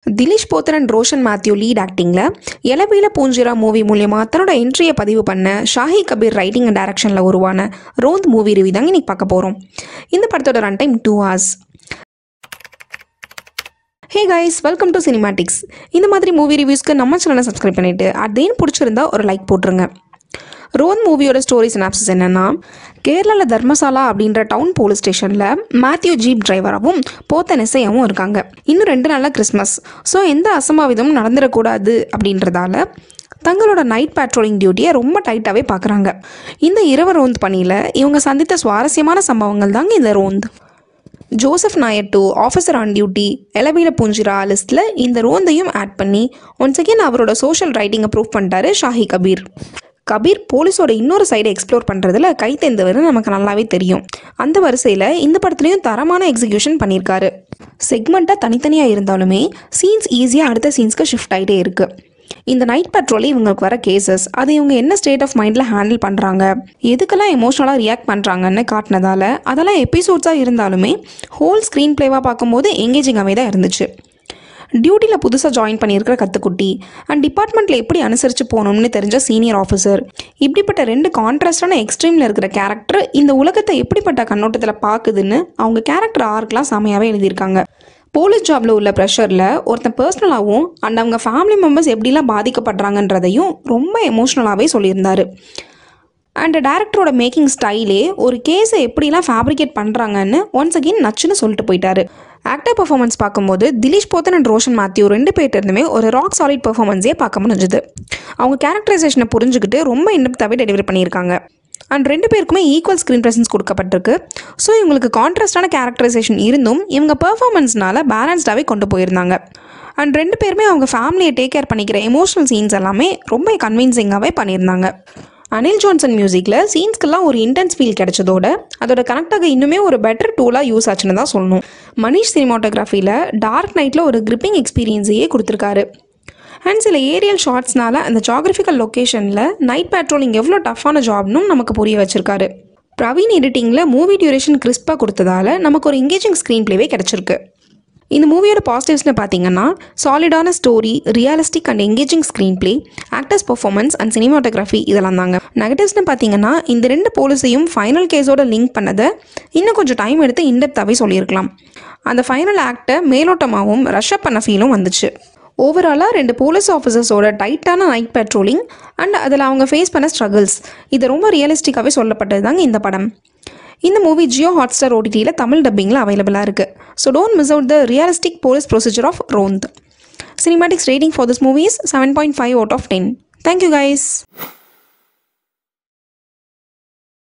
Dileesh Pothan and Roshan Mathew lead ஆக்டிங்கில் Elaveezha Poonchira movie மூலியமாக தன்னோட என்ட்ரியை பதிவு பண்ண ஷாஹி கபீர் ரைட்டிங் அண்ட் டைரக்ஷனில் உருவான ரோந்த் மூவி ரிவ்யூ தாங்க இன்றைக்கி பார்க்க போகிறோம். இந்த படத்தோட run time 2 hours. Hey guys, welcome to cinematics. இந்த மாதிரி மூவி ரிவ்யூஸ்க்கு நம்ம சேனலை சப்ஸ்கிரைப் பண்ணிவிட்டு அதேன்னு பிடிச்சிருந்தா ஒரு லைக் போட்டுருங்க. ரோந்த் மூவியோட ஸ்டோரி சினாப்சிஸ் என்னென்னா, கேரளாவில் தர்மசாலா அப்படின்ற டவுன் போலீஸ் ஸ்டேஷனில் மேத்யூ ஜீப் டிரைவராகவும் போத்தன் எஸ்ஐயாகவும் இருக்காங்க. இன்னும் 2 நாளில் கிறிஸ்மஸ். ஸோ எந்த அசம்பாவிதமும் நடந்துடக்கூடாது அப்படின்றதால தங்களோட நைட் பேட்ரோலிங் டியூட்டியை ரொம்ப டைட்டாகவே பார்க்குறாங்க. இந்த இரவு ரோந்த் பணியில் இவங்க சந்தித்த சுவாரஸ்யமான சம்பவங்கள் தாங்க இந்த ரோந்த். ஜோசப் நாயர் டூ officer on duty Elaveezha Poonchira லிஸ்ட்டில் இந்த ரோந்தையும் ஆட் பண்ணி ஒன்ஸ் அகேன் அவரோட சோஷியல் ரைட்டிங்கை ப்ரூவ் பண்ணிட்டாரு ஷாஹி கபீர். கபீர் போலீஸோட இன்னொரு சைடை எக்ஸ்ப்ளோர் பண்ணுறதுல கை தேர்ந்தவர்னு நமக்கு நல்லாவே தெரியும். அந்த வரிசையில் இந்த படத்துலையும் தரமான எக்ஸிக்யூஷன் பண்ணியிருக்காரு. செக்மெண்ட்டாக தனித்தனியாக இருந்தாலுமே சீன்ஸ் ஈஸியாக அடுத்த சீன்ஸ்க்கு ஷிஃப்ட் ஆகிட்டே இருக்குது. இந்த நைட் பேட்ரோலில் இவங்களுக்கு வர கேசஸ், அது இவங்க என்ன ஸ்டேட் ஆஃப் மைண்டில் ஹேண்டில் பண்ணுறாங்க, எதுக்கெல்லாம் எமோஷ்னலாக ரியாக்ட் பண்ணுறாங்கன்னு காட்டினதால அதெல்லாம் எபிசோட்ஸாக இருந்தாலுமே ஹோல் ஸ்க்ரீன் பிளேவாக பார்க்கும்போது எங்கேஜிங்காகவே தான் இருந்துச்சு. டியூட்டியில் புதுசாக ஜாயின் பண்ணியிருக்கிற கத்துக்குட்டி அண்ட் டிபார்ட்மெண்ட்டில் எப்படி அனுசரித்து போகணும்னு தெரிஞ்ச சீனியர் ஆஃபீஸர், இப்படிப்பட்ட 2 கான்ட்ராஸ்டான எக்ஸ்ட்ரீமில் இருக்கிற கேரக்டர் இந்த உலகத்தை எப்படிப்பட்ட கண்ணோட்டத்தில் பார்க்குதுன்னு அவங்க கேரக்டர் ஆர்க்கெலாம் செமையாகவே எழுதியிருக்காங்க. போலீஸ் ஜாபில் உள்ள ப்ரெஷரில் ஒருத்தன் பர்சனலாகவும் அண்ட் அவங்க ஃபேமிலி மெம்பர்ஸ் எப்படிலாம் பாதிக்கப்படுறாங்கன்றதையும் ரொம்ப எமோஷ்னலாகவே சொல்லியிருந்தார். அண்ட் டேரக்டரோட மேக்கிங் ஸ்டைலே ஒரு கேஸை எப்படிலாம் ஃபேப்ரிகேட் பண்ணுறாங்கன்னு ஒன்ஸ் அகெயின் நச்சுன்னு சொல்லிட்டு போயிட்டாரு. ஆக்டர் பர்ஃபார்மன்ஸ் பார்க்கும்போது திலீஷ் போத்தன் அண்ட் ரோஷன் மேத்யூ 2 பேர்ட்டுமே ஒரு ராக் சாலிட் பர்ஃபார்மன்ஸே பார்க்க முடிஞ்சுது. அவங்க கேரக்டரைசேஷனை புரிஞ்சுக்கிட்டு ரொம்ப இன்டெப்த்தாகவே டெலிவரி பண்ணியிருக்காங்க. அண்ட் 2 பேருக்குமே ஈக்குவல் ஸ்க்ரீன் ப்ரெசன்ஸ் கொடுக்கப்பட்டிருக்கு. ஸோ இவங்களுக்கு கான்ட்ராஸ்டான கேரக்டரைசேஷன் இருந்தும் இவங்க பர்ஃபார்மன்ஸ்னால பேலன்ஸ்டாகவே கொண்டு போயிருந்தாங்க. அண்ட் 2 பேருமே அவங்க ஃபேமிலியை டேக் கேர் பண்ணிக்கிற எமோஷனல் சீன்ஸ் எல்லாமே ரொம்ப கன்வின்சிங்காகவே பண்ணியிருந்தாங்க. அனில் ஜான்சன் மியூசிக்கில் சீன்ஸ்க்கெல்லாம் ஒரு இன்டென்ஸ் ஃபீல் கிடைச்சதோட அதோட கனெக்டாக இன்னுமே ஒரு பெட்டர் டூலாக யூஸ் ஆச்சுன்னு தான் சொல்லணும். மனிஷ் சினிமாட்டோகிராஃபியில் டார்க் நைட்டில் ஒரு கிரிப்பிங் எக்ஸ்பீரியன்ஸையே கொடுத்துருக்காரு. அண்ட் சில ஏரியல் ஷார்ட்ஸ்னால அந்த ஜாகிரபிக்கல் லொக்கேஷனில் நைட் பேட்ரோலிங் எவ்வளோ டஃப்பான ஜாப்னும் நமக்கு புரிய வச்சிருக்காரு. பிரவீன் எடிட்டிங்கில் மூவி டியூரேஷன் கிறிஸ்பாக கொடுத்ததால நமக்கு ஒரு எங்கேஜிங் ஸ்க்ரீன் பிளேவே கிடச்சிருக்கு. இந்த மூவியோட பாசிட்டிவ்ஸ்னு பார்த்தீங்கன்னா, சாலிடான story, realistic and engaging screenplay, actors performance and cinematography இதெல்லாம் தாங்க. நெகட்டிவ்ஸ்னு பார்த்தீங்கன்னா, இந்த 2 போலீஸையும் ஃபைனல் கேஸோட லிங்க் பண்ணதை இன்னும் கொஞ்சம் டைம் எடுத்து இன்டெப்த்தாகவே சொல்லியிருக்கலாம். அந்த ஃபைனல் ஆக்டை மேலோட்டமாகவும் ரஷ்அப் பண்ண ஃபீலும் வந்துச்சு. ஓவராலாக 2 போலீஸ் ஆஃபீஸர்ஸோட டைட்டான நைட் பேட்ரோலிங் அண்ட் அதில் அவங்க ஃபேஸ் பண்ண ஸ்ட்ரகிள்ஸ், இது ரொம்ப ரியலிஸ்டிக்காகவே சொல்லப்பட்டது தாங்க இந்த படம். இந்த மூவி ஜியோ ஹாட்ஸ்டார் ஓடிடியில் தமிழ் டப்பிங்கில் அவைலபிளாக இருக்குது. So don't miss out the realistic police procedure of Ronth. Cinematics rating for this movie is 7.5 out of 10. Thank you guys.